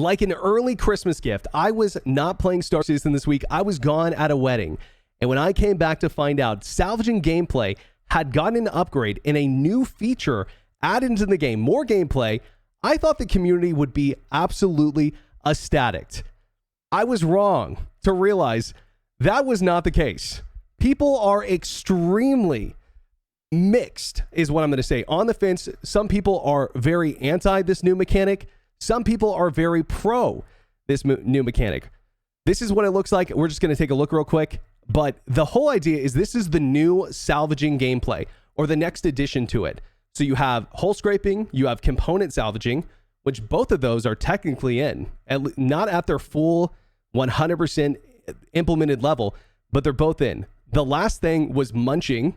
Like an early Christmas gift, I was not playing Star Citizen this week. I was gone at a wedding. And when I came back to find out Salvaging gameplay had gotten an upgrade and a new feature added into the game, more gameplay, I thought the community would be absolutely ecstatic. I was wrong to realize that was not the case. People are extremely mixed, is what I'm going to say. On the fence, some people are very anti this new mechanic. Some people are very pro this new mechanic. This is what it looks like. We're just going to take a look real quick. But the whole idea is this is the new salvaging gameplay, or the next addition to it. So you have hull scraping, you have component salvaging, which both of those are technically in, not at their full 100% implemented level, but they're both in. The last thing was munching,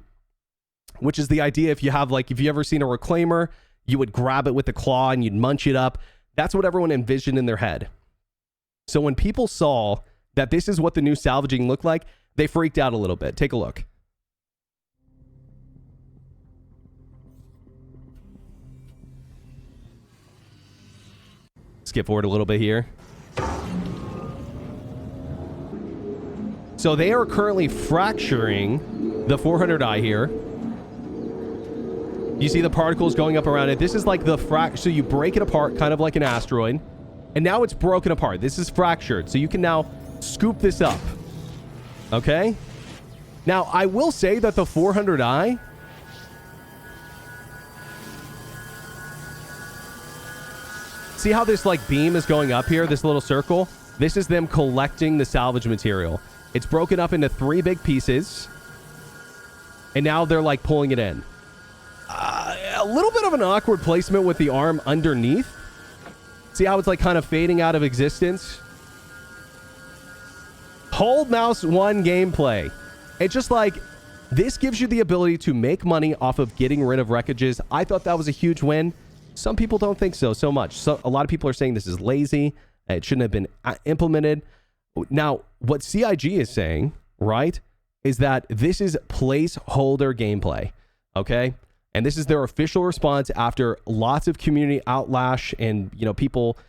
which is the idea if you have, like, if you ever seen a reclaimer, you would grab it with the claw and you'd munch it up. That's what everyone envisioned in their head. So when people saw that this is what the new salvaging looked like, they freaked out a little bit. Take a look. Skip forward a little bit here. So they are currently fracturing the 400i here. You see the particles going up around it. This is like the so you break it apart, kind of like an asteroid. And now it's broken apart. This is fractured. So you can now scoop this up. Okay? Now, I will say that the 400i... See how this, like, beam is going up here? This little circle? This is them collecting the salvage material. It's broken up into 3 big pieces. And now they're, like, pulling it in. A little bit of an awkward placement with the arm underneath. See how it's, like, kind of fading out of existence? Hold mouse 1 gameplay. It's just like, this gives you the ability to make money off of getting rid of wreckages. I thought that was a huge win. Some people don't think so much. So a lot of people are saying this is lazy. It shouldn't have been implemented. Now, what CIG is saying, right, is that this is placeholder gameplay. Okay? And this is their official response after lots of community outlash and, you know, people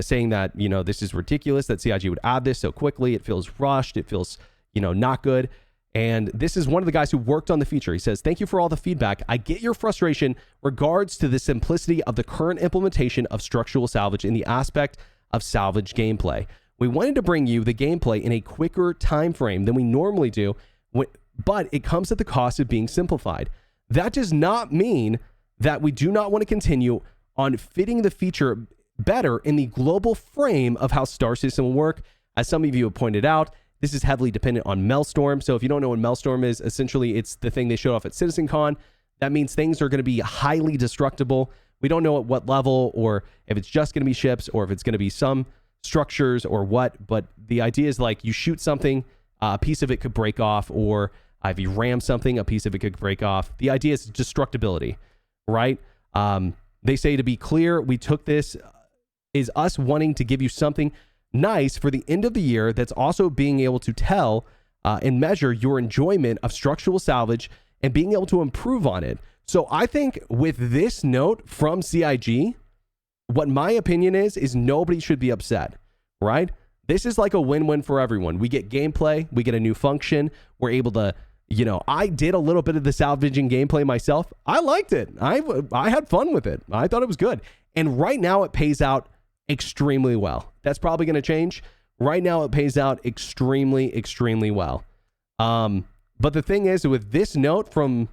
saying that, you know, this is ridiculous that CIG would add this so quickly. It feels rushed. It feels, you know, not good. And this is one of the guys who worked on the feature. He says, "Thank you for all the feedback. I get your frustration regards to the simplicity of the current implementation of structural salvage in the aspect of salvage gameplay. We wanted to bring you the gameplay in a quicker time frame than we normally do, but it comes at the cost of being simplified. That does not mean that we do not want to continue on fitting the feature better in the global frame of how Star Citizen will work. As some of you have pointed out, this is heavily dependent on Maelstrom. So if you don't know what Maelstrom is, essentially it's the thing they showed off at CitizenCon. That means things are going to be highly destructible. We don't know at what level, or if it's just going to be ships, or if it's going to be some structures or what. But the idea is, like, you shoot something, a piece of it could break off, or if you ram something, a piece of it could break off. The idea is destructibility, right? They say, to be clear, we took this is us wanting to give you something nice for the end of the year that's also being able to tell and measure your enjoyment of structural salvage and being able to improve on it. So I think with this note from CIG, what my opinion is nobody should be upset, right? This is like a win-win for everyone. We get gameplay, we get a new function, we're able to, you know, I did a little bit of the salvaging gameplay myself. I liked it. I had fun with it. I thought it was good. And right now it pays out extremely well. That's probably going to change. Right now it pays out extremely, extremely well. But the thing is, with this note from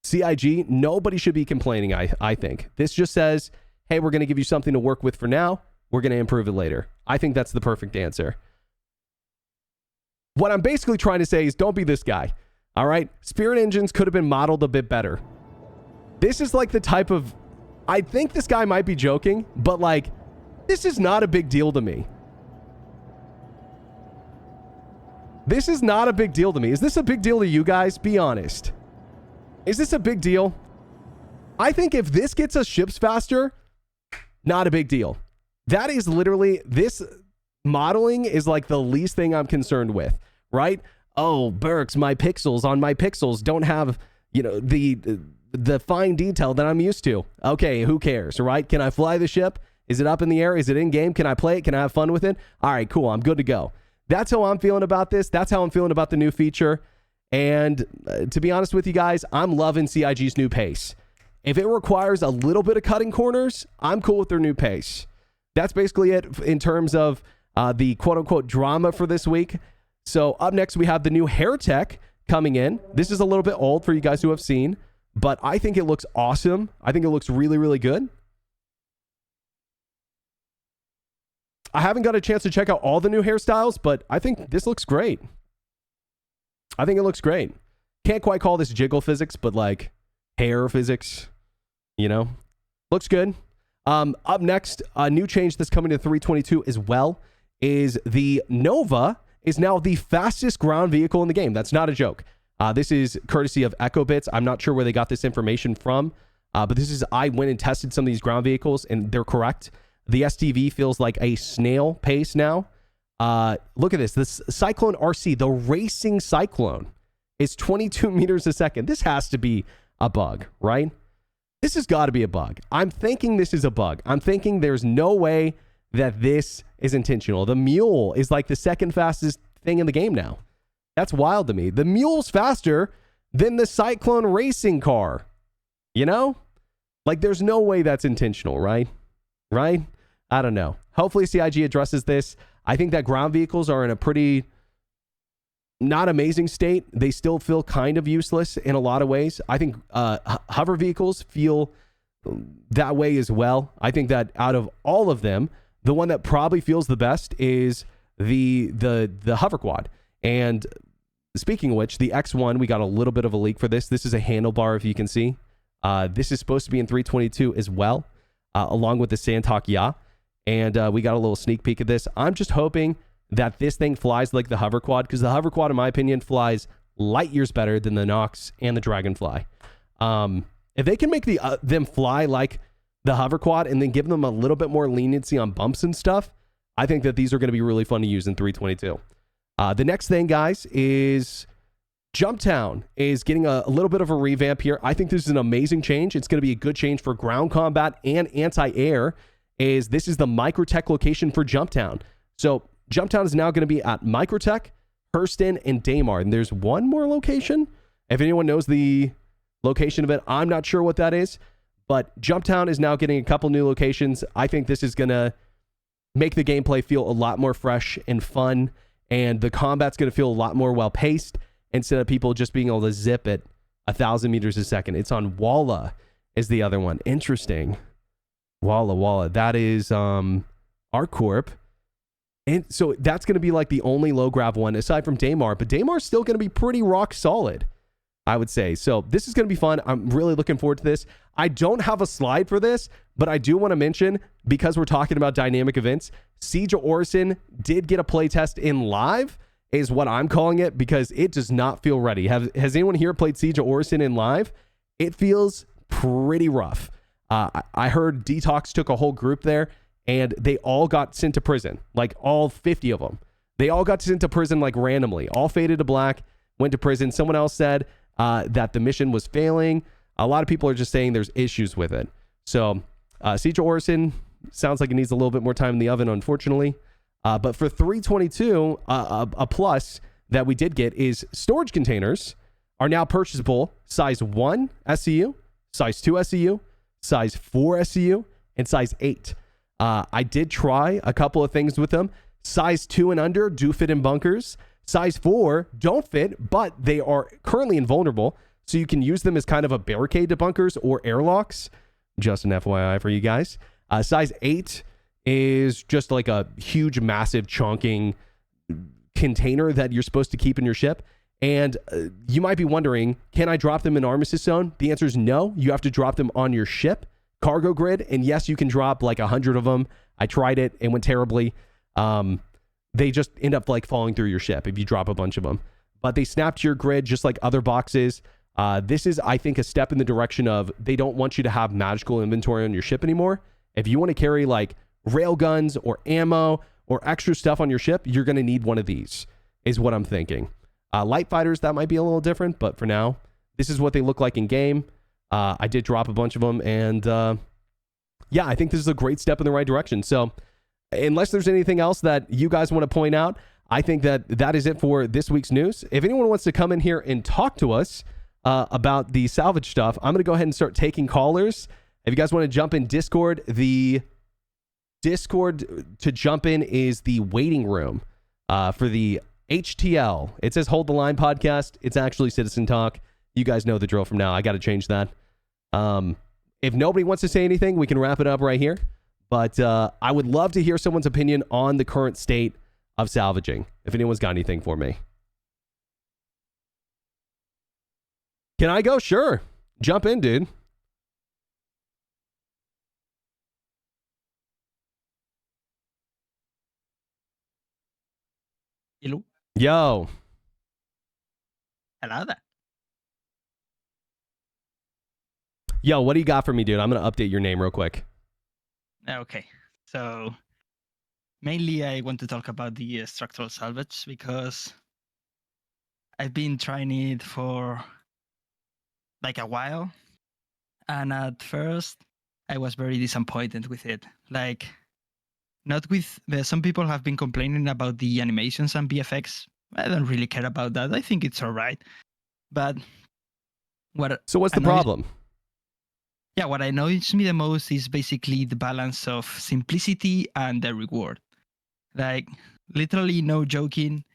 CIG, nobody should be complaining, I think. This just says, hey, we're going to give you something to work with for now. We're going to improve it later. I think that's the perfect answer. What I'm basically trying to say is, don't be this guy. All right? Spirit engines could have been modeled a bit better. This is like the type of... I think this guy might be joking, but, like, this is not a big deal to me. This is not a big deal to me. Is this a big deal to you guys? Be honest. Is this a big deal? I think if this gets us ships faster, not a big deal. That is literally, this modeling is like the least thing I'm concerned with, right? Oh, Berks, my pixels on my pixels don't have, you know, the fine detail that I'm used to. Okay, who cares, right? Can I fly the ship? Is it up in the air? Is it in game? Can I play it? Can I have fun with it? All right, cool. I'm good to go. That's how I'm feeling about this. That's how I'm feeling about the new feature. And to be honest with you guys, I'm loving CIG's new pace. If it requires a little bit of cutting corners, I'm cool with their new pace. That's basically it in terms of the quote-unquote drama for this week. So up next, we have the new hair tech coming in. This is a little bit old for you guys who have seen, but I think it looks awesome. I think it looks really, really good. I haven't got a chance to check out all the new hairstyles, but I think this looks great. I think it looks great. Can't quite call this jiggle physics, but like hair physics, you know, looks good. Up next, a new change that's coming to 322 as well is the Nova is now the fastest ground vehicle in the game. That's not a joke. This is courtesy of Echo Bits. I'm not sure where they got this information from, but I went and tested some of these ground vehicles, and they're correct. The STV feels like a snail pace now. Look at this. This Cyclone RC, the racing Cyclone, is 22 meters a second. This has to be a bug, right? This has got to be a bug. I'm thinking this is a bug. I'm thinking there's no way that this is intentional. The Mule is like the second fastest thing in the game now. That's wild to me. The Mule's faster than the Cyclone racing car. You know? Like, there's no way that's intentional, right? Right? I don't know. Hopefully CIG addresses this. I think that ground vehicles are in a pretty not amazing state. They still feel kind of useless in a lot of ways. I think hover vehicles feel that way as well. I think that out of all of them, the one that probably feels the best is the hover quad. And speaking of which, the X1, we got a little bit of a leak for this. This is a handlebar, if you can see. This is supposed to be in 322 as well, along with the Santok Ya. And we got a little sneak peek of this. I'm just hoping that this thing flies like the hover quad, because the hover quad, in my opinion, flies light years better than the Nox and the Dragonfly. If they can make them fly like the hover quad and then give them a little bit more leniency on bumps and stuff, I think that these are going to be really fun to use in 322. The next thing, guys, is Jumptown is getting a little bit of a revamp here. I think this is an amazing change. It's going to be a good change for ground combat and anti-air. This is the Microtech location for Jumptown. So Jumptown is now going to be at Microtech, Hurston, and Daymar. And there's one more location. If anyone knows the location of it, I'm not sure what that is. But Jumptown is now getting a couple new locations. I think this is going to make the gameplay feel a lot more fresh and fun. And the combat's going to feel a lot more well-paced instead of people just being able to zip at 1,000 meters a second. It's on Walla is the other one. Interesting. Walla. That is ArcCorp. And so that's going to be like the only low grav one aside from Daymar. But Daymar's still going to be pretty rock solid, I would say. So this is going to be fun. I'm really looking forward to this. I don't have a slide for this, but I do want to mention, because we're talking about dynamic events, Siege of Orison did get a playtest in live, is what I'm calling it, because it does not feel ready. Has anyone here played Siege of Orison in live? It feels pretty rough. I heard Detox took a whole group there, and they all got sent to prison, like all 50 of them. They all got sent to prison like randomly, all faded to black, went to prison. Someone else said that the mission was failing. A lot of people are just saying there's issues with it. So Siege of Orison sounds like it needs a little bit more time in the oven, unfortunately. But for 322, a plus that we did get is storage containers are now purchasable size 1 SCU, size 2 SCU, size 4 SCU, and size 8. I did try a couple of things with them. Size 2 and under do fit in bunkers. Size 4 don't fit, but they are currently invulnerable, so you can use them as kind of a barricade to bunkers or airlocks. Just an FYI for you guys. Size 8 is just like a huge, massive, chunking container that you're supposed to keep in your ship. And you might be wondering, can I drop them in Armistice Zone? The answer is no. You have to drop them on your ship cargo grid. And yes, you can drop like 100 of them. I tried it. It went terribly. They just end up like falling through your ship if you drop a bunch of them. But they snap to your grid just like other boxes. This is, I think, a step in the direction of they don't want you to have magical inventory on your ship anymore. If you want to carry like rail guns or ammo or extra stuff on your ship, you're going to need one of these, is what I'm thinking. Light fighters, that might be a little different, but for now, this is what they look like in game. I did drop a bunch of them, and Yeah, I think this is a great step in the right direction. So unless there's anything else that you guys want to point out, I think that is it for this week's news. If anyone wants to come in here and talk to us about the salvage stuff, I'm going to go ahead and start taking callers. If you guys want to jump in Discord, the Discord to jump in is the waiting room for the HTL. It says Hold the Line podcast. It's actually Citizen Talk. You guys know the drill from now. I got to change that. If nobody wants to say anything, we can wrap it up right here. But I would love to hear someone's opinion on the current state of salvaging, if anyone's got anything for me. Can I go? Sure. Jump in, dude. Hello. Yo. Hello there. Yo, what do you got for me, dude? I'm going to update your name real quick. Okay. So mainly I want to talk about the structural salvage because I've been trying it for like a while. And at first I was very disappointed with it. Like not with some people have been complaining about the animations and VFX. I don't really care about that. I think it's all right. But So what's the problem? Yeah, what annoys me the most is basically the balance of simplicity and the reward. Like, literally, no joking,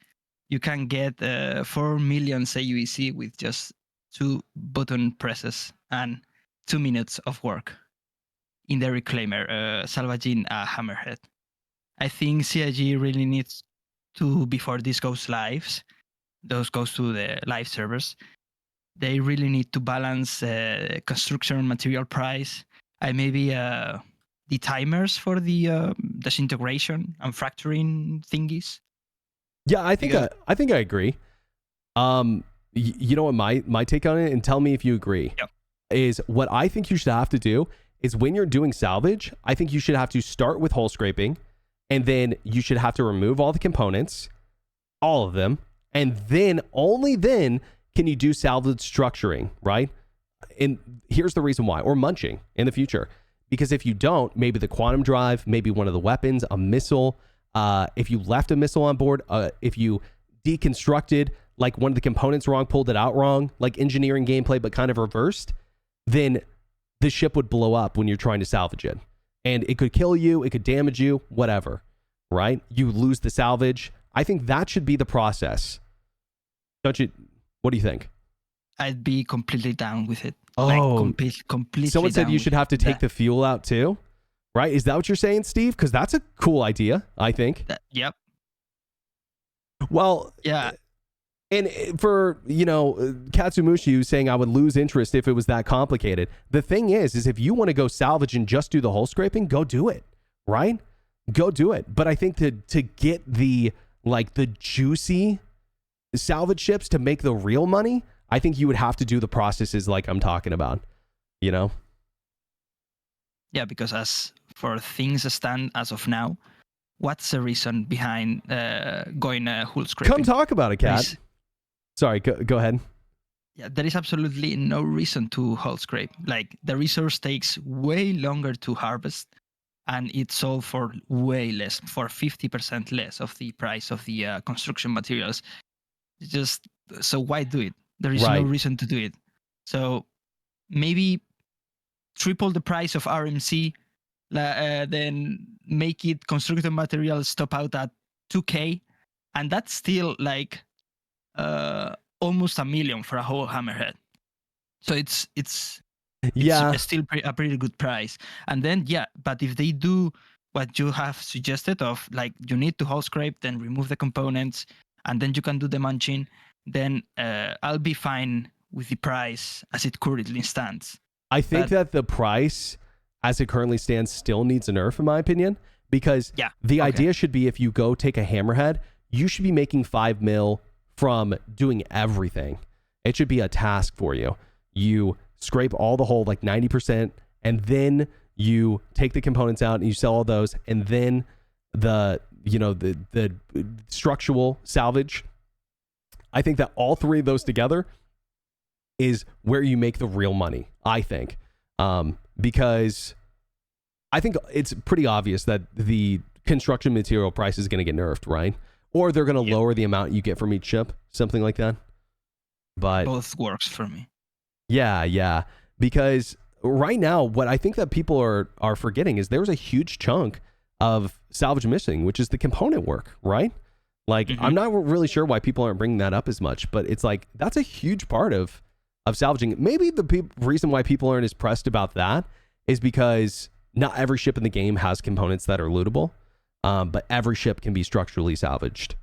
you can get 4 million AUEC with just 2 button presses and 2 minutes of work in the reclaimer, salvaging a hammerhead. I think CIG really needs to, before this goes live, those goes to the live servers, they really need to balance construction material price and maybe the timers for the disintegration and fracturing thingies. Yeah, I think I agree. You know what my take on it, and tell me if you agree. Yep. Is what I think you should have to do is when you're doing salvage, I think you should have to start with hull scraping, and then you should have to remove all the components, all of them, and then only then can you do salvage structuring, right? And here's the reason why, or munching in the future. Because if you don't, maybe the quantum drive, maybe one of the weapons, a missile, if you left a missile on board, if you deconstructed like one of the components wrong, pulled it out wrong, like engineering gameplay, but kind of reversed, then the ship would blow up when you're trying to salvage it. And it could kill you, it could damage you, whatever, right? You lose the salvage. I think that should be the process. Don't you? What do you think? I'd be completely down with it. Oh, like completely. Someone said you should have to take the fuel out too, right? Is that what you're saying, Steve? Because that's a cool idea, I think. Yep. Well, yeah. And for, Katsumushi saying I would lose interest if it was that complicated. The thing is if you want to go salvage and just do the hull scraping, go do it, right? Go do it. But I think to get the juicy salvage ships to make the real money, I think you would have to do the processes like I'm talking about, Yeah, because as for things stand as of now, what's the reason behind going hull scraping? Come talk about it, Kat. Sorry, go ahead. Yeah, there is absolutely no reason to hull scrape. Like, the resource takes way longer to harvest, and it's sold for way less, for 50% less of the price of the construction materials. So why do it? There is no reason to do it. So maybe triple the price of RMC, then make it construction materials top out at 2K, and that's still like almost $1 million for a whole hammerhead. So it's still a pretty good price. And then but if they do what you have suggested of like you need to hull scrape, then remove the components, and then you can do the munching, then I'll be fine with the price as it currently stands. I think that the price as it currently stands still needs a nerf, in my opinion, because the idea should be if you go take a hammerhead, you should be making 5 mil from doing everything. It should be a task for you. You scrape all the hull, like 90%, and then you take the components out and you sell all those, and then the structural salvage. I think that all three of those together is where you make the real money, I think. Because I think it's pretty obvious that the construction material price is going to get nerfed, right? Or they're going to lower the amount you get from each ship, something like that. But both works for me. Yeah. Because right now, what I think that people are forgetting is there's a huge chunk of salvage missing, which is the component work, right? Like, I'm not really sure why people aren't bringing that up as much, but it's like, that's a huge part of salvaging. Maybe the reason why people aren't as pressed about that is because not every ship in the game has components that are lootable, but every ship can be structurally salvaged.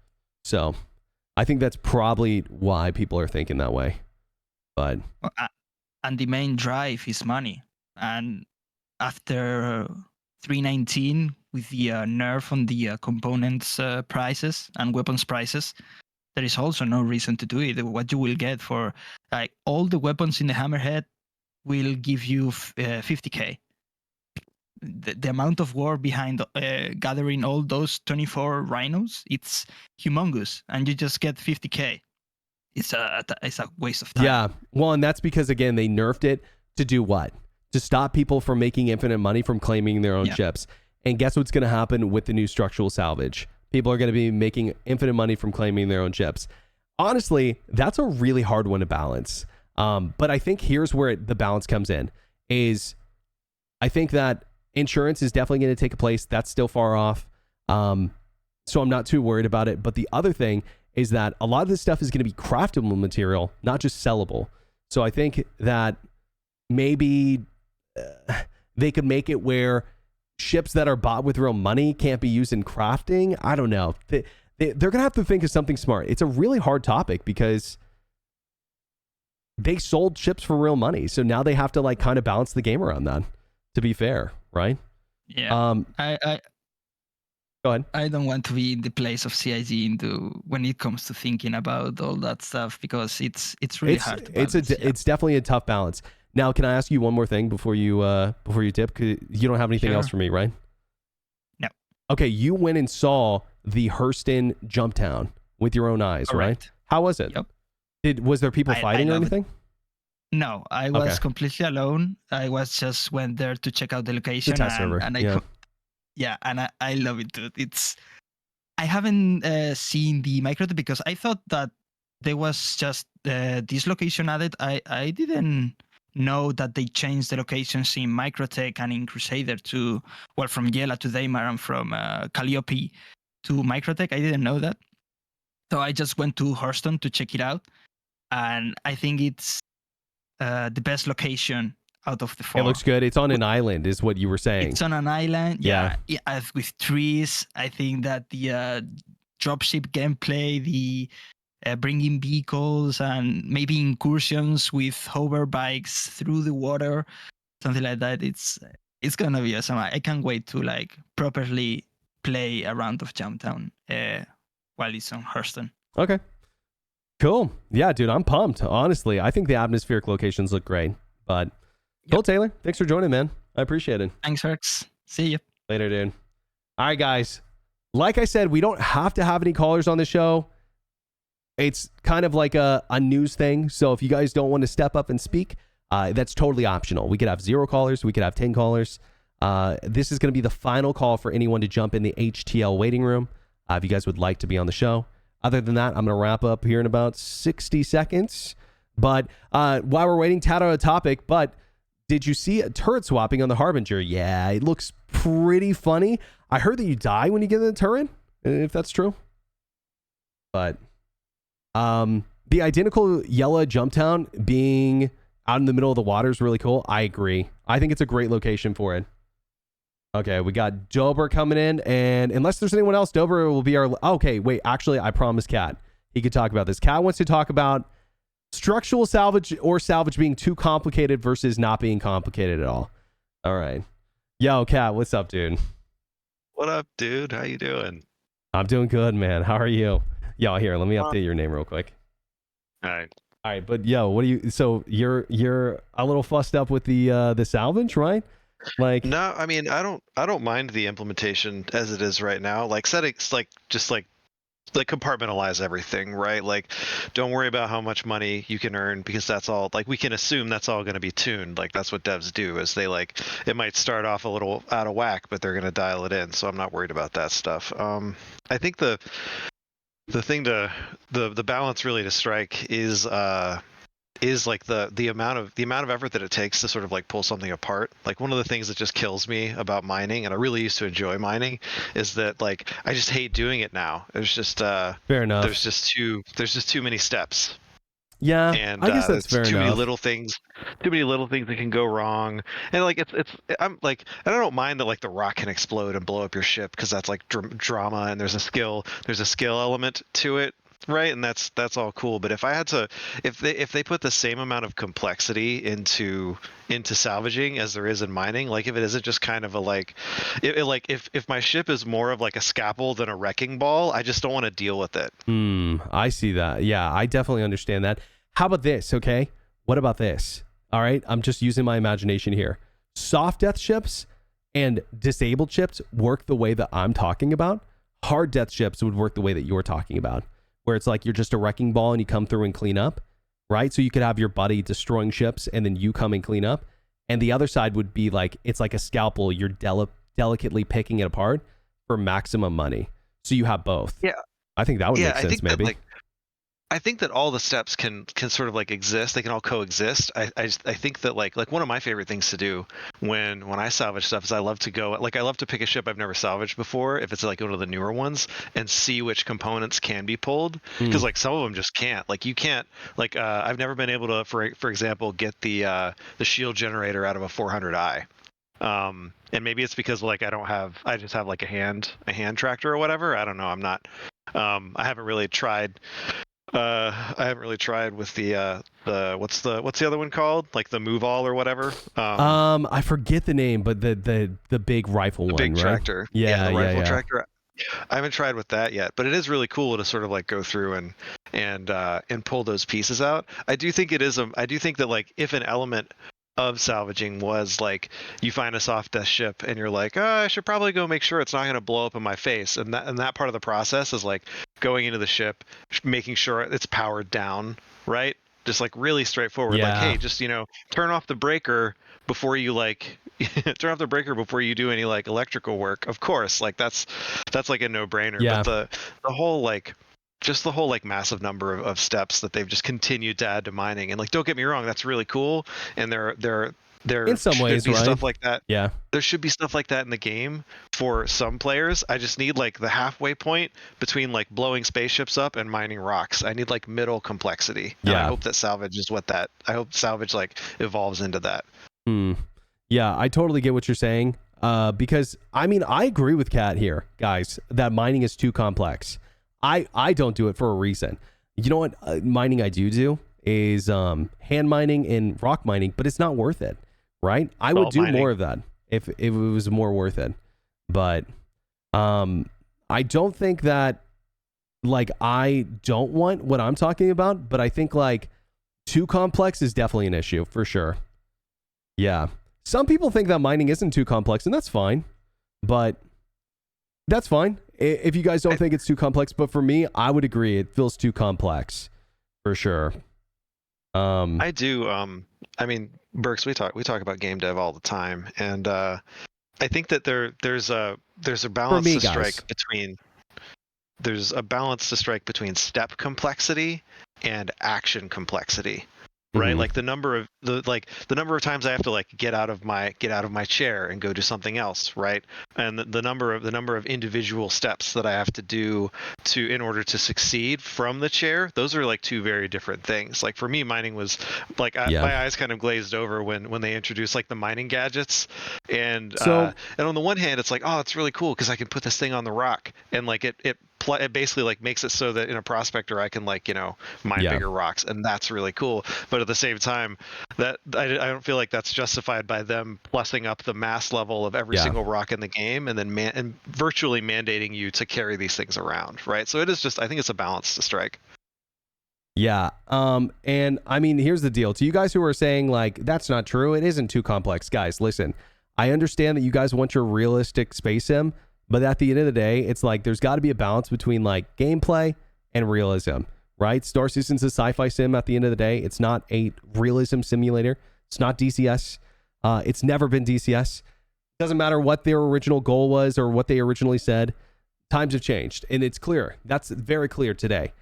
So I think that's probably why people are thinking that way. But and the main drive is money. And after 3.19, with the nerf on the components prices and weapons prices, there is also no reason to do it. What you will get for like all the weapons in the Hammerhead will give you 50k. The amount of work behind gathering all those 24 rhinos, it's humongous, and you just get 50k. It's a waste of time. Yeah, well, and that's because, again, they nerfed it to do what? To stop people from making infinite money from claiming their own ships. And guess what's going to happen with the new structural salvage? People are going to be making infinite money from claiming their own ships. Honestly, that's a really hard one to balance. But I think here's where the balance comes in, is I think that insurance is definitely going to take a place. That's still far off. So I'm not too worried about it. But the other thing is that a lot of this stuff is going to be craftable material, not just sellable. So I think that maybe they could make it where ships that are bought with real money can't be used in crafting. I don't know. They're going to have to think of something smart. It's a really hard topic because they sold ships for real money. So now they have to like kind of balance the game around that, to be fair, right? Yeah. Go ahead. I don't want to be in the place of CIG when it comes to thinking about all that stuff, because it's really hard to balance. It's definitely a tough balance. Now, can I ask you one more thing before you dip? 'Cause you don't have anything else for me, right? No. Okay, you went and saw the Hurston Jumptown with your own eyes, right? How was it? Yep. Was there people fighting or anything? No, I was completely alone. I just went there to check out the location. The test server. And I love it, dude. I haven't seen the microtech because I thought that there was just this location added. I didn't know that they changed the locations in Microtech and in Crusader from Yela to Daymar and from Calliope to Microtech. I didn't know that. So I just went to Hurston to check it out. And I think it's the best location out of the 4. It looks good. It's on an island, is what you were saying. It's on an island, with trees. I think that the dropship gameplay, the bringing vehicles and maybe incursions with hover bikes through the water, something like that. It's gonna be awesome. I can't wait to like properly play a round of Jumptown while it's on Hurston. Okay. Cool. Yeah, dude, I'm pumped. Honestly, I think the atmospheric locations look great. But cool, Taylor. Thanks for joining, man. I appreciate it. Thanks, Berks. See you later, dude. All right, guys. Like I said, we don't have to have any callers on the show. It's kind of like a news thing. So if you guys don't want to step up and speak, that's totally optional. We could have 0 callers. We could have 10 callers. This is going to be the final call for anyone to jump in the HTL waiting room if you guys would like to be on the show. Other than that, I'm going to wrap up here in about 60 seconds. But while we're waiting, Tad on a topic, but did you see a turret swapping on the Harbinger? Yeah, it looks pretty funny. I heard that you die when you get in the turret, if that's true. But the identical Yella Jumptown being out in the middle of the water is really cool. I agree. I think it's a great location for it. Okay, we got Dober coming in, and unless there's anyone else, Dober will be our... Okay, wait, actually, I promised Kat he could talk about this. Kat wants to talk about structural salvage or salvage being too complicated versus not being complicated at all. All right. Yo, Kat, what's up, dude? What up, dude? How you doing? I'm doing good, man. How are you? Yo, here, let me update your name real quick. All right, but yo, what do you... So you're a little fussed up with the salvage, right? Like, no, I mean, I don't mind the implementation as it is right now. Like settings, like just like like compartmentalize everything, right? Like, don't worry about how much money you can earn, because that's all, like, we can assume that's all going to be tuned. Like, that's what devs do, is they, like, it might start off a little out of whack, but they're going to dial it in. So I'm not worried about that stuff. I think the thing to the balance really to strike is like the amount of effort that it takes to sort of like pull something apart. Like, one of the things that just kills me about mining, and I really used to enjoy mining, is that, like, I just hate doing it now. It's just Fair enough. there's just too many steps. Yeah, And I guess that's fair too enough. many little things that can go wrong. And like I'm like, I don't mind that, like, the rock can explode and blow up your ship, because that's like drama, and there's a skill element to it, right? And that's all cool. But if I had to, if they put the same amount of complexity into salvaging as there is in mining, like, if it isn't just kind of a like, if my ship is more of like a scalpel than a wrecking ball, I just don't want to deal with it. I see that. Yeah, I definitely understand that. How about this? Okay, what about this? All right, I'm just using my imagination here. Soft death ships and disabled ships work the way that I'm talking about. Hard death ships would work the way that you're talking about, where it's like you're just a wrecking ball and you come through and clean up, right? So you could have your buddy destroying ships and then you come and clean up. And the other side would be like, it's like a scalpel. You're delicately picking it apart for maximum money. So you have both. Yeah. I think that would make sense, maybe. I think that all the steps can sort of like exist. They can all coexist. I think that like one of my favorite things to do when I salvage stuff is I love to pick a ship I've never salvaged before, if it's like one of the newer ones, and see which components can be pulled, because like some of them just can't. Like, you can't, like, I've never been able to, for example, get the shield generator out of a 400i. And maybe it's because, like, I just have like a hand tractor or whatever. I don't know. I haven't really tried. I haven't really tried with the what's the other one called? Like the move all or whatever. I forget the name, but the big rifle one, big right? tractor. Yeah, the rifle tractor. I haven't tried with that yet, but it is really cool to sort of like go through and pull those pieces out. I do think that, like, if an element of salvaging was like, you find a soft death ship and you're like, oh, I should probably go make sure it's not going to blow up in my face, and that part of the process is like going into the ship, making sure it's powered down, right? Just like really straightforward. Yeah. Like, hey, just, turn off the breaker before you do any like electrical work. Of course, like that's like a no-brainer. Yeah. But the whole like, just the whole like massive number of steps that they've just continued to add to mining, and like, don't get me wrong, that's really cool, and there in some ways, be right? stuff like that. Yeah, there should be stuff like that in the game for some players. I just need like the halfway point between like blowing spaceships up and mining rocks. I need like middle complexity. And yeah. I hope that Salvage is I hope Salvage like evolves into that. Yeah, I totally get what you're saying. Because I mean, I agree with Kat here, guys, that mining is too complex. I don't do it for a reason. You know what mining I do is hand mining and rock mining, but it's not worth it, right? I would do more of that if it was more worth it. But I don't think that, like, I don't want what I'm talking about, but I think like too complex is definitely an issue for sure. Yeah. Some people think that mining isn't too complex, and that's fine. But that's fine if you guys don't think it's too complex. But for me, I would agree it feels too complex for sure. I do. I mean, Berks, we talk about game dev all the time, and I think that there's a balance to strike between. There's a balance to strike between step complexity and action complexity. Right, Mm-hmm. like the number of times I have to like get out of my chair and go do something else, right? And the number of individual steps that I have to do in order to succeed from the chair. Those are like two very different things. Like for me, mining was like my eyes kind of glazed over when they introduced like the mining gadgets, and on the one hand, it's like, oh, it's really cool because I can put this thing on the rock, and like it basically like makes it so that in a prospector I can like mine bigger rocks, and that's really cool. But at the same time, that I don't feel like that's justified by them plussing up the mass level of every single rock in the game, and then and virtually mandating you to carry these things around, right? So it is just, I think it's a balance to strike. Yeah. And I mean, here's the deal. To you guys who are saying like that's not true, it isn't too complex, guys. Listen, I understand that you guys want your realistic space sim, But at the end of the day, it's like there's got to be a balance between like gameplay and realism, right? Star Citizen's a sci-fi sim at the end of the day. It's not a realism simulator. It's not DCS. It's never been DCS. Doesn't matter what their original goal was or what they originally said. Times have changed, and it's clear. That's very clear today.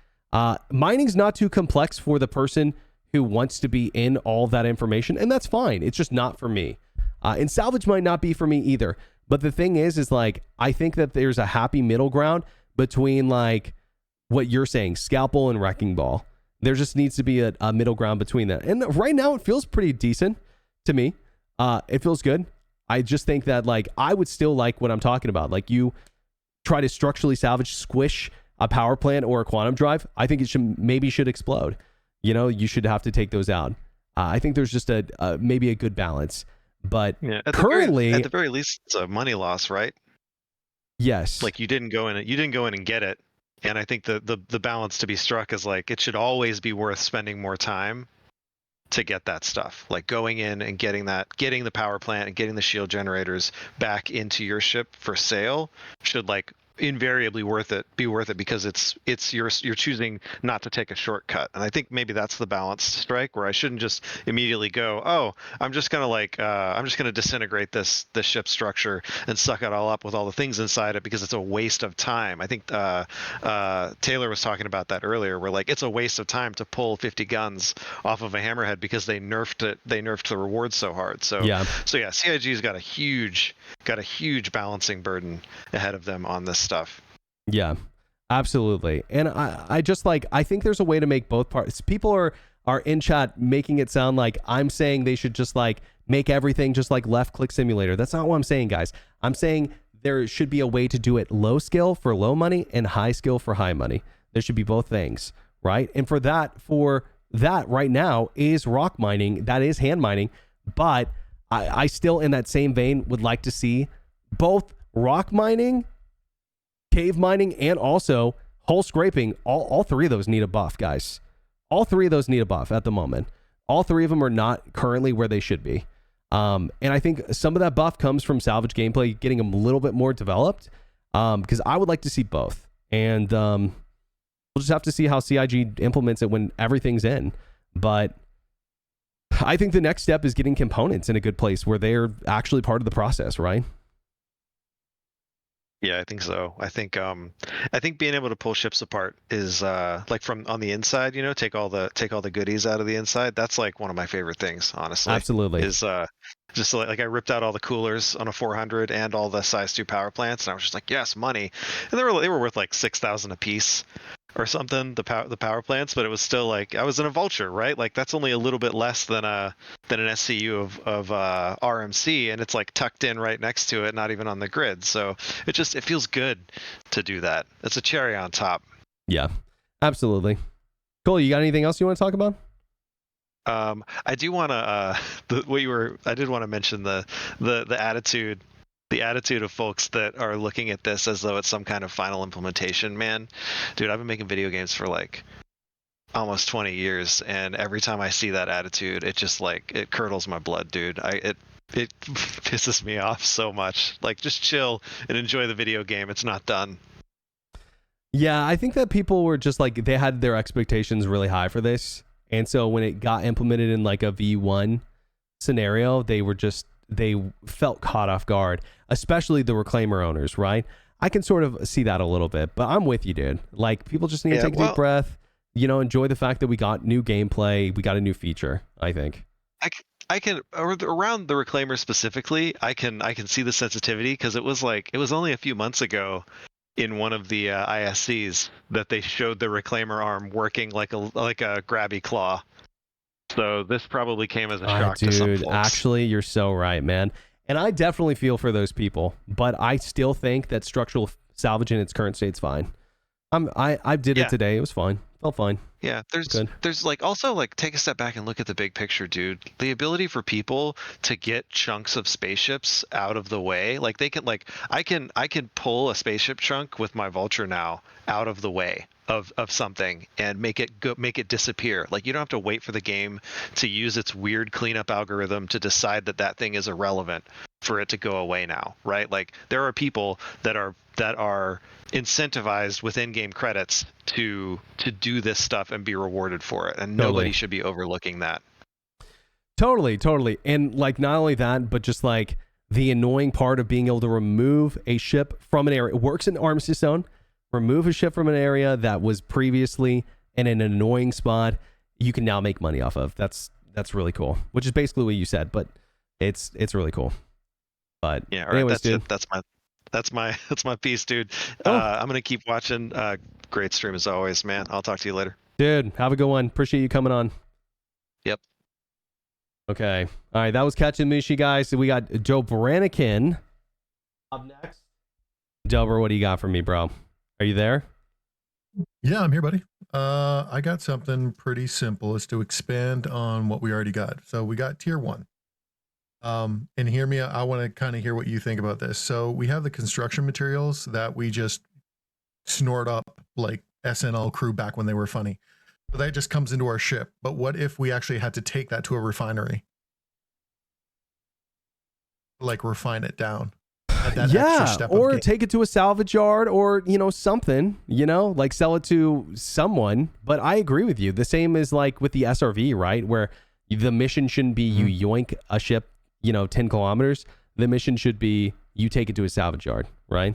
Mining's not too complex for the person who wants to be in all that information, and that's fine. It's just not for me. And salvage might not be for me either. But the thing is like, I think that there's a happy middle ground between like what you're saying, scalpel and wrecking ball. There just needs to be a middle ground between that. And right now it feels pretty decent to me. It feels good. I just think that like, I would still like what I'm talking about. Like you try to structurally salvage, squish a power plant or a quantum drive. I think it should explode. You know, you should have to take those out. I think there's just maybe a good balance. But Yeah, currently, at the very least, it's a money loss, right? yes, Like you didn't go in and get it. And I think the balance to be struck is like it should always be worth spending more time to get that stuff. Like going in and getting the power plant and getting the shield generators back into your ship for sale should like invariably be worth it because you're choosing not to take a shortcut. And I think maybe that's the balance strike where I shouldn't just immediately go, oh, I'm just gonna disintegrate this ship structure and suck it all up with all the things inside it because it's a waste of time. I think Taylor was talking about that earlier, where like it's a waste of time to pull 50 guns off of a hammerhead because they nerfed the rewards so hard. So yeah, CIG's got a huge balancing burden ahead of them on this stuff. Yeah, absolutely. And I just like, I think there's a way to make both parts. People are in chat making it sound like I'm saying they should just like make everything just like left click simulator. That's not what I'm saying, guys. I'm saying there should be a way to do it low skill for low money and high skill for high money. There should be both things, right? And for that right now is rock mining. That is hand mining. But I still, in that same vein, would like to see both rock mining, cave mining, and also hull scraping. All three of those need a buff, guys. All three of those need a buff at the moment. All three of them are not currently where they should be. And I think some of that buff comes from salvage gameplay getting a little bit more developed, because I would like to see both. And we'll just have to see how CIG implements it when everything's in. But I think the next step is getting components in a good place where they're actually part of the process, right? Yeah, I think so. I think being able to pull ships apart is like from on the inside, you know, take all the goodies out of the inside. That's like one of my favorite things, honestly. Absolutely. Is just like I ripped out all the coolers on a 400 and all the size 2 power plants, and I was just like, yes, money. And they were worth like 6,000 a piece or something, the power plants, but it was still like I was in a vulture, right? Like that's only a little bit less than an SCU of RMC, and it's like tucked in right next to it, not even on the grid. So it feels good to do that. It's a cherry on top. Yeah, absolutely. Cole, you got anything else you want to talk about? I do want to I did want to mention the attitude. The attitude of folks that are looking at this as though it's some kind of final implementation, man. Dude, I've been making video games for like almost 20 years, and every time I see that attitude, it just like it curdles my blood, dude. It pisses me off so much. Like, just chill and enjoy the video game. It's not done. Yeah, I think that people were just like, they had their expectations really high for this, and so when it got implemented in like a V1 scenario, they felt caught off guard, especially the reclaimer owners, right? I can sort of see that a little bit, but I'm with you, dude. Like, people just need to take a deep breath, you know, enjoy the fact that we got new gameplay, we got a new feature, I think. I can around the reclaimer specifically, I can see the sensitivity, because it was only a few months ago in one of the ISCs that they showed the reclaimer arm working like a grabby claw. So this probably came as a shock to some folks. Actually, you're so right, man. And I definitely feel for those people, but I still think that structural salvage in its current state's fine. I did it today. It was fine. Felt fine. Yeah, there's like also like take a step back and look at the big picture, dude. The ability for people to get chunks of spaceships out of the way, like they can I can pull a spaceship chunk with my vulture now out of the way of something and make it disappear. Like, you don't have to wait for the game to use its weird cleanup algorithm to decide that thing is irrelevant. for it to go away now, right? Like there are people that are incentivized with in-game credits to do this stuff and be rewarded for it, and nobody should be overlooking that. Totally. And like not only that, but just like the annoying part of being able to remove a ship from an area. It works in Armistice Zone. Remove a ship from an area that was previously in an annoying spot, you can now make money off of. That's really cool. Which is basically what you said, but it's really cool. But yeah, all right, anyways, that's dude. it. That's my piece, dude. Oh. I'm gonna keep watching. Great stream as always, man. I'll talk to you later. Dude, have a good one. Appreciate you coming on. Yep. Okay. All right, that was Catching Mishi, guys. We got Joe Branikin up next. Dober, what do you got for me, bro? Are you there? Yeah, I'm here, buddy. I got something pretty simple. Is to expand on what we already got. So we got tier 1. And hear me, I want to kind of hear what you think about this. So we have the construction materials that we just snort up like SNL crew back when they were funny. So that just comes into our ship. But what if we actually had to take that to a refinery? Like refine it down. Yeah, or take it to a salvage yard or, something, like sell it to someone. But I agree with you. The same is like with the SRV, right? Where the mission shouldn't be you yoink a ship, 10 kilometers. The mission should be you take it to a salvage yard, right?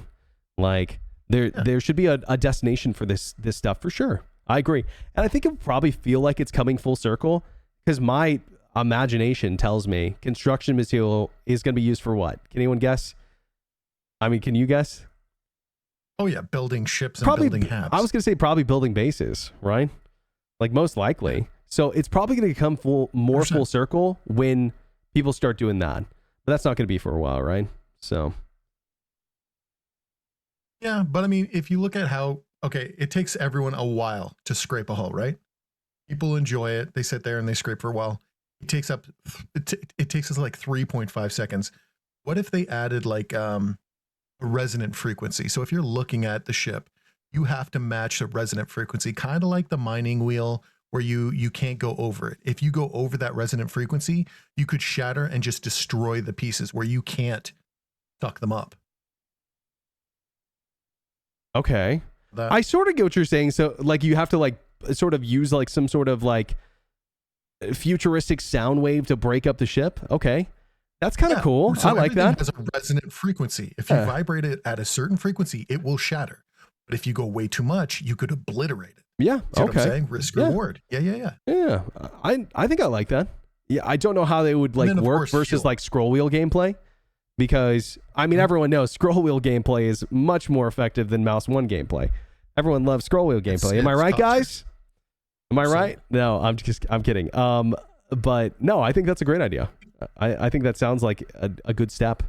Like there should be a destination for this stuff for sure. I agree. And I think it would probably feel like it's coming full circle because my imagination tells me construction material is going to be used for what? Can anyone guess? I mean, can you guess? Oh yeah, building ships and building habs. I was going to say probably building bases, right? Like most likely. So it's probably going to come more full circle when people start doing that. But that's not going to be for a while, right? So. Yeah, but I mean, if you look at how, it takes everyone a while to scrape a hull, right? People enjoy it. They sit there and they scrape for a while. It takes us like 3.5 seconds. What if they added like a resonant frequency? So if you're looking at the ship, you have to match the resonant frequency, kind of like the mining wheel where you can't go over it. If you go over that resonant frequency, you could shatter and just destroy the pieces where you can't suck them up. Okay. I sort of get what you're saying. So like you have to like sort of use like some sort of like futuristic sound wave to break up the ship. Okay. That's kind of cool. So I like that. Has a resonant frequency. If you vibrate it at a certain frequency, it will shatter. But if you go way too much, you could obliterate it. Yeah. See what I'm saying? Risk reward. Yeah. Yeah. I think I like that. Yeah. I don't know how they would like work versus like scroll wheel gameplay, because I mean everyone knows scroll wheel gameplay is much more effective than mouse 1 gameplay. Everyone loves scroll wheel gameplay. Am I right, guys? Am I right? No, I'm kidding. But no, I think that's a great idea. I think that sounds like a good step.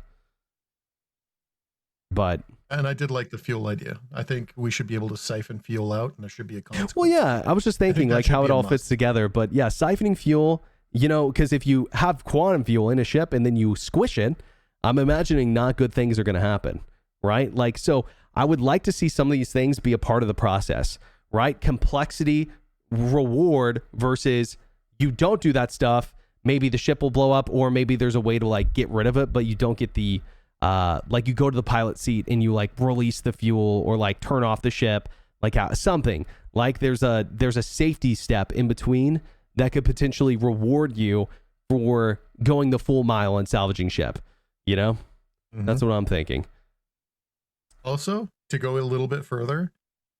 And I did like the fuel idea. I think we should be able to siphon fuel out, and there should be a consequence. Well, yeah, I was just thinking like how it all fits together. But yeah, siphoning fuel, because if you have quantum fuel in a ship and then you squish it, I'm imagining not good things are going to happen, right? Like, so I would like to see some of these things be a part of the process, right? Complexity, reward versus you don't do that stuff. Maybe the ship will blow up, or maybe there's a way to like get rid of it, but you don't get the like you go to the pilot seat and you like release the fuel or like turn off the ship, like something like there's a safety step in between that could potentially reward you for going the full mile and salvaging ship. That's what I'm thinking. Also, to go a little bit further,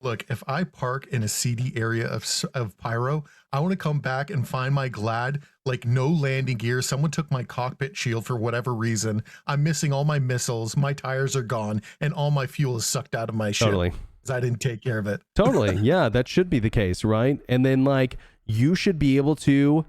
look, if I park in a seedy area of pyro, I want to come back and find my glad, like no landing gear. Someone took my cockpit shield for whatever reason. I'm missing all my missiles. My tires are gone, and all my fuel is sucked out of my ship. Totally. Because I didn't take care of it. Totally. Yeah, that should be the case, right? And then like you should be able to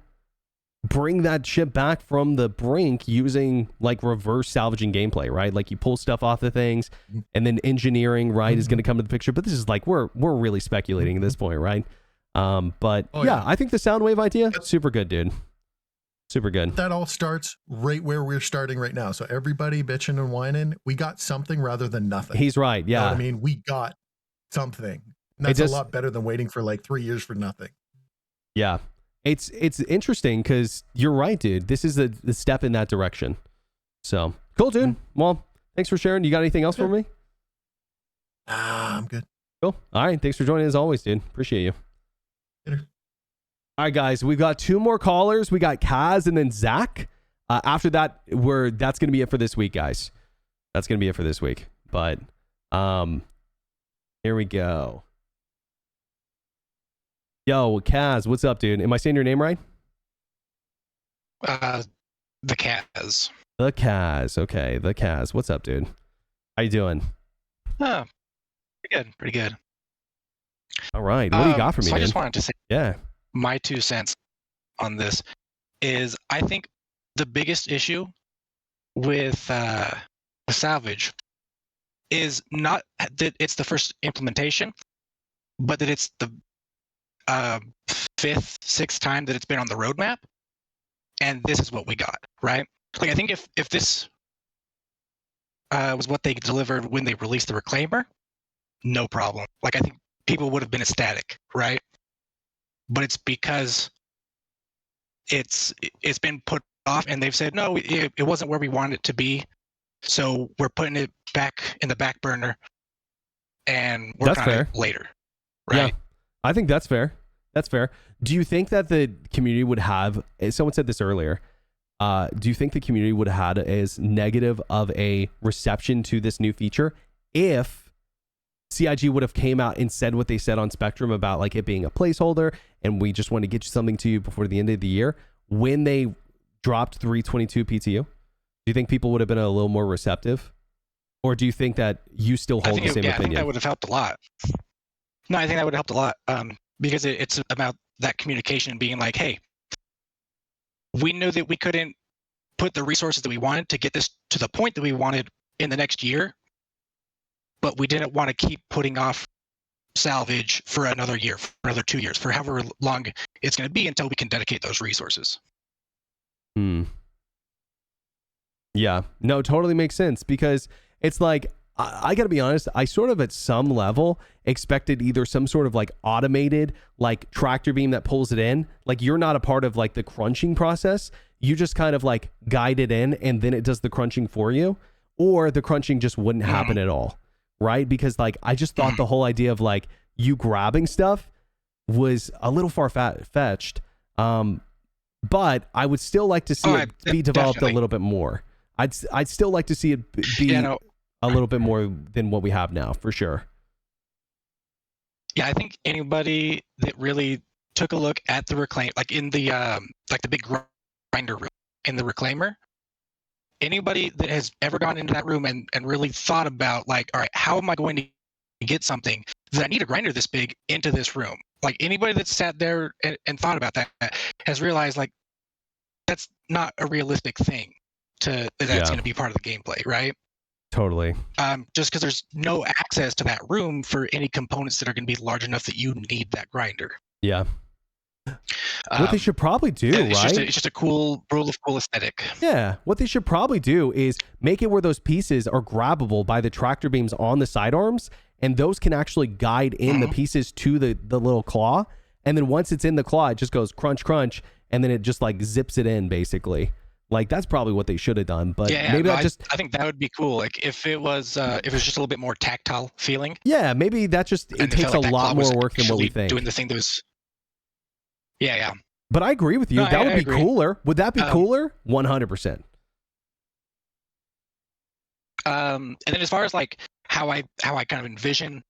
bring that ship back from the brink using like reverse salvaging gameplay, right? Like you pull stuff off the things, and then engineering, right, is going to come to the picture. But this is like we're really speculating at this point, right? But yeah, I think the sound wave idea, super good, dude. Super good. That all starts right where we're starting right now. So everybody bitching and whining, we got something rather than nothing. He's right. Yeah. You know what I mean, we got something. And that's a lot better than waiting for like 3 years for nothing. Yeah. It's interesting because you're right, dude. This is the step in that direction. So Cool, dude. Well, thanks for sharing. You got anything else for me? I'm good. Cool. All right. Thanks for joining as always, dude. Appreciate you. Later. All right, guys. We've got 2 more callers. We got Kaz and then Zach. After that, that's going to be it for this week, guys. That's going to be it for this week. But here we go. Yo, Kaz, what's up, dude? Am I saying your name right? The Kaz. The Kaz. Okay, the Kaz. What's up, dude? How you doing? Oh, pretty good. All right. What do you got for me, So I dude? just wanted to say Yeah. my 2 cents on this is I think the biggest issue with Salvage is not that it's the first implementation, but that it's the 5th, 6th time that it's been on the roadmap, and this is what we got, right? Like I think if this was what they delivered when they released the Reclaimer, no problem. Like I think people would have been ecstatic, right? But it's because it's been put off, and they've said no, it wasn't where we wanted it to be, so we're putting it back in the back burner and working on it later, right? Yeah, I think that's fair. That's fair. Do you think that the community would have? Someone said this earlier. Do you think the community would have had as negative of a reception to this new feature if CIG would have came out and said what they said on Spectrum about like it being a placeholder and we just want to get you something to you before the end of the year when they dropped 322 PTU? Do you think people would have been a little more receptive? Or do you think that you still hold the same opinion? I think that would have helped a lot. No, I think that would have helped a lot because it's about that communication being like, hey, we knew that we couldn't put the resources that we wanted to get this to the point that we wanted in the next year, but we didn't want to keep putting off Salvage for another year, for another 2 years, for however long it's going to be until we can dedicate those resources. Yeah, no, totally makes sense because it's like, I got to be honest, I sort of at some level expected either some sort of like automated like tractor beam that pulls it in. Like you're not a part of like the crunching process. You just kind of like guide it in and then it does the crunching for you, or the crunching just wouldn't happen at all. Right? Because like, I just thought the whole idea of like you grabbing stuff was a little far-fetched. But I would still like to see it be developed definitely a little bit more. I'd still like to see it be a little bit more than what we have now, for sure. Yeah, I think anybody that really took a look at the Reclaim, like in the like the big grinder room in the Reclaimer, anybody that has ever gone into that room and really thought about like, all right, how am I going to get something that I need a grinder this big into this room? Like anybody that sat there and thought about that has realized like that's not a realistic thing that's going to be part of the gameplay, right? Totally. Just because there's no access to that room for any components that are going to be large enough that you need that grinder. Yeah. What they should probably do, right? It's just a cool rule of cool aesthetic. Yeah. What they should probably do is make it where those pieces are grabbable by the tractor beams on the sidearms, and those can actually guide in the pieces to the little claw. And then once it's in the claw, it just goes crunch, crunch, and then it just like zips it in, basically. Like that's probably what they should have done. But maybe I think that would be cool. Like if it was just a little bit more tactile feeling. Yeah, maybe that just it takes a lot more work than what we think. Doing the thing that was. Yeah. But I agree with you. No, that would I be agree. cooler. Would that be cooler? 100%. And then as far as like how I kind of envision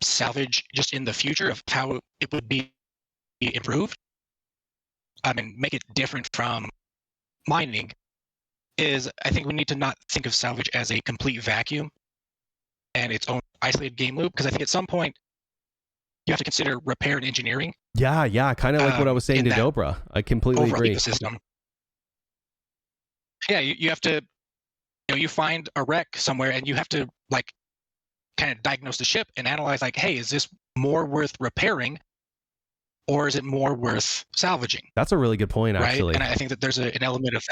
Salvage just in the future of how it would be improved, and make it different from mining, is I think we need to not think of Salvage as a complete vacuum and its own isolated game loop, because I think at some point you have to consider repair and engineering. Yeah, kind of like what I was saying to Dobra. I completely agree. Ecosystem. Yeah, you have to, you find a wreck somewhere and you have to like kind of diagnose the ship and analyze like, hey, is this more worth repairing or is it more worth salvaging? That's a really good point, actually. Right? And I think that there's an element of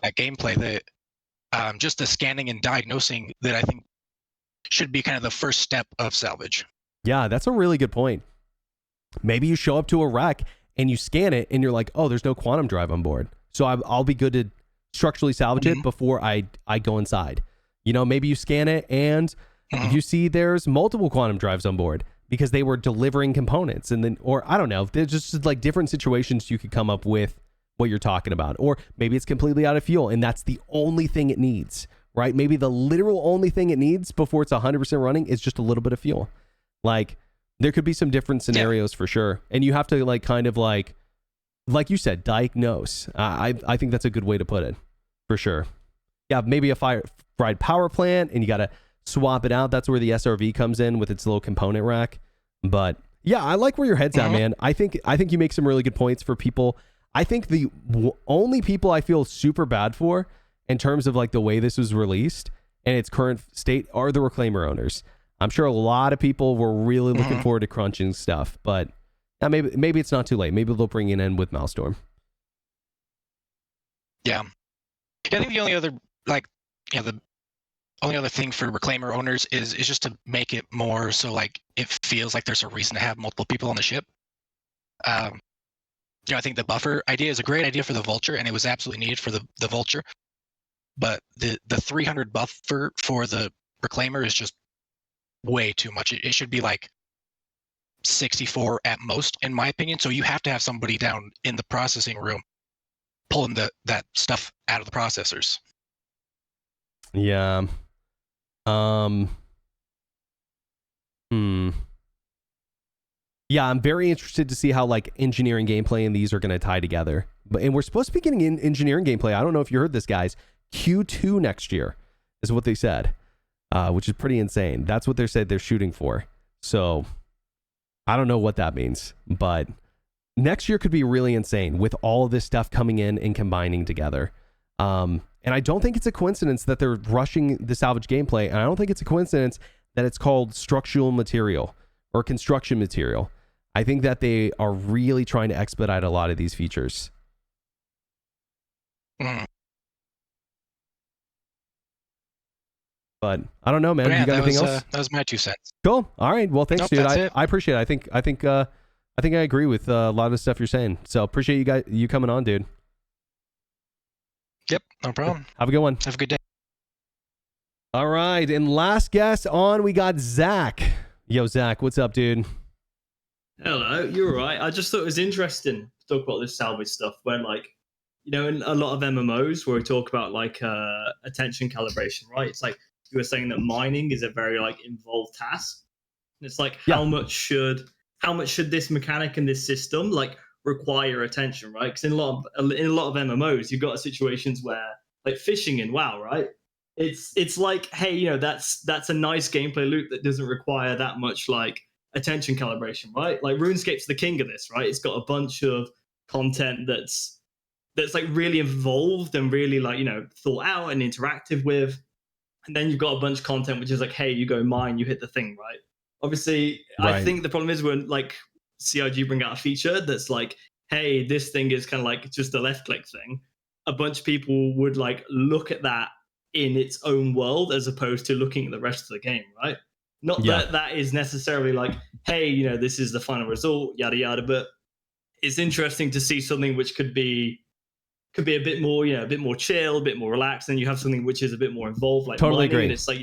that gameplay that just the scanning and diagnosing that I think should be kind of the first step of Salvage. Yeah, that's a really good point. Maybe you show up to a wreck and you scan it and you're like, oh, there's no quantum drive on board. So I'll be good to structurally salvage it before I go inside. You know, maybe you scan it and you see there's multiple quantum drives on board because they were delivering components, and then, or I don't know, there's just like different situations you could come up with what you're talking about. Or maybe it's completely out of fuel and that's the only thing it needs, right? Maybe the literal only thing it needs before it's 100% running is just a little bit of fuel. Like, there could be some different scenarios for sure. And you have to like kind of like you said, diagnose. I think that's a good way to put it for sure. Yeah, maybe a fried power plant and you got to swap it out. That's where the SRV comes in with its little component rack. But yeah, I like where your head's at, man. I think you make some really good points for people. I think the only people I feel super bad for in terms of like the way this was released and its current state are the Reclaimer owners. I'm sure a lot of people were really looking forward to crunching stuff, but maybe it's not too late. Maybe they'll bring it in with Maelstrom. Yeah. I think the only other the only other thing for Reclaimer owners is just to make it more so like it feels like there's a reason to have multiple people on the ship. I think the buffer idea is a great idea for the Vulture, and it was absolutely needed for the Vulture. But the 300 buffer for the Reclaimer is just way too much. It should be like 64 at most, in my opinion. So you have to have somebody down in the processing room pulling that stuff out of the processors. Yeah. Yeah, I'm very interested to see how like engineering gameplay and these are going to tie together. And we're supposed to be getting in engineering gameplay. I don't know if you heard this, guys. Q2 next year is what they said, which is pretty insane. That's what they said they're shooting for. So I don't know what that means, but next year could be really insane with all of this stuff coming in and combining together. And I don't think it's a coincidence that they're rushing the salvage gameplay. And I don't think it's a coincidence that it's called structural material or construction material. I think that they are really trying to expedite a lot of these features. But I don't know, man. Yeah, you got anything else? That was my 2 cents. Cool. All right. Well, thanks, dude. That's it. I appreciate it. I think I agree with a lot of the stuff you're saying. So appreciate you coming on, dude. Yep, no problem. Have a good one. Have a good day. All right. And last guest on, we got Zach. Yo, Zach, what's up, dude? Hello, you're right. I just thought it was interesting to talk about this salvage stuff when, like, in a lot of MMOs where we talk about like attention calibration, right? It's like you were saying that mining is a very like involved task. And it's like how much should this mechanic and this system like require attention, right? Because in a lot of MMOs, you've got situations where like fishing in WoW, right? It's like, hey, that's a nice gameplay loop that doesn't require that much like attention calibration, right? Like RuneScape's the king of this, right? It's got a bunch of content that's like really involved and really like, thought out and interactive with. And then you've got a bunch of content which is like, hey, you go mine, you hit the thing, right? Obviously, right. I think the problem is when like CIG bring out a feature that's like, hey, this thing is kind of like just a left click thing. A bunch of people would like look at that in its own world as opposed to looking at the rest of the game, right? Not that is necessarily like, hey, this is the final result, yada yada. But it's interesting to see something which could be a bit more, a bit more chill, a bit more relaxed, and you have something which is a bit more involved, like totally mining, agree. and it's like,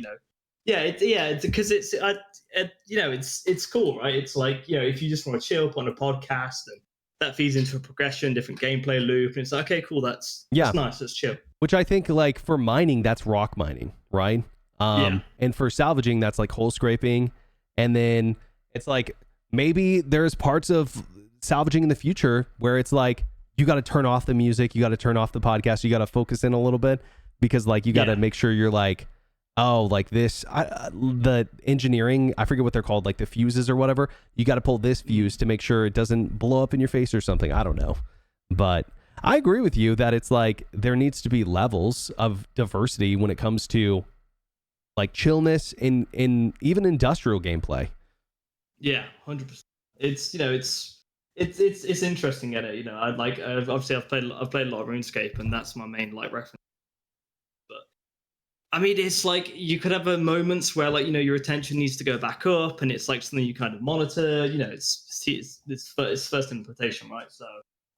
it's because it's cool, right? It's like, if you just want to chill, put on a podcast, and that feeds into a progression, different gameplay loop, and it's like, okay, cool, that's nice, that's chill. Which I think like for mining, that's rock mining, right? And for salvaging, that's like hole scraping. And then it's like, maybe there's parts of salvaging in the future where it's like, you got to turn off the music, you got to turn off the podcast, you got to focus in a little bit because like, you got to make sure you're like, oh, like this, the engineering, I forget what they're called, like the fuses or whatever. You got to pull this fuse to make sure it doesn't blow up in your face or something. I don't know. But I agree with you that it's like, there needs to be levels of diversity when it comes to like chillness in even industrial gameplay. Yeah, 100%. It's it's interesting at it. Obviously I've played a lot of RuneScape, and that's my main like reference. But I mean, it's like you could have moments where like your attention needs to go back up, and it's like something you kind of monitor. It's first implementation, right? So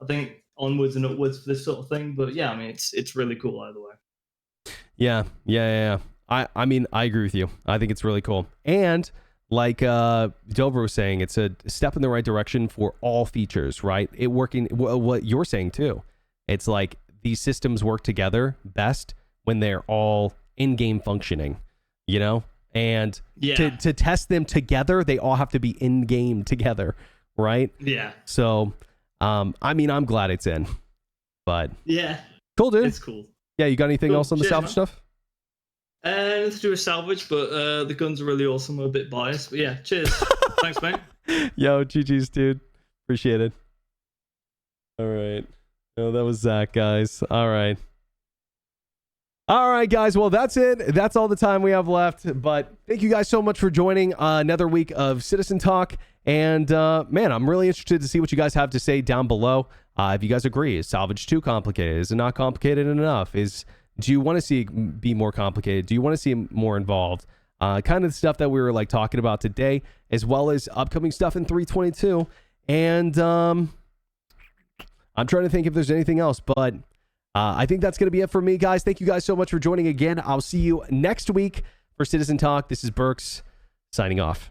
I think onwards and upwards for this sort of thing. But yeah, I mean, it's really cool either way. Yeah. I mean, I agree with you. I think it's really cool. And like Dover was saying, it's a step in the right direction for all features, right? It working, what you're saying too. It's like these systems work together best when they're all in-game functioning, you know? And to test them together, they all have to be in-game together, right? Yeah. So, I mean, I'm glad it's in, but yeah, cool, dude. it's cool. Yeah, you got anything Cool. else on the Cheers, salvage man. stuff? Nothing to do with salvage, but the guns are really awesome. I'm a bit biased, but yeah, cheers. Thanks, mate. Yo, GG's, dude. Appreciate it. All right. Oh, that was Zach, guys. All right. All right, guys. Well, that's it. That's all the time we have left. But thank you guys so much for joining another week of Citizen Talk. And man, I'm really interested to see what you guys have to say down below. If you guys agree, is Salvage too complicated? Is it not complicated enough? Do you want to see it be more complicated? Do you want to see it more involved? Kind of the stuff that we were like talking about today, as well as upcoming stuff in 322. And I'm trying to think if there's anything else, but I think that's going to be it for me, guys. Thank you guys so much for joining again. I'll see you next week for Citizen Talk. This is Berks signing off.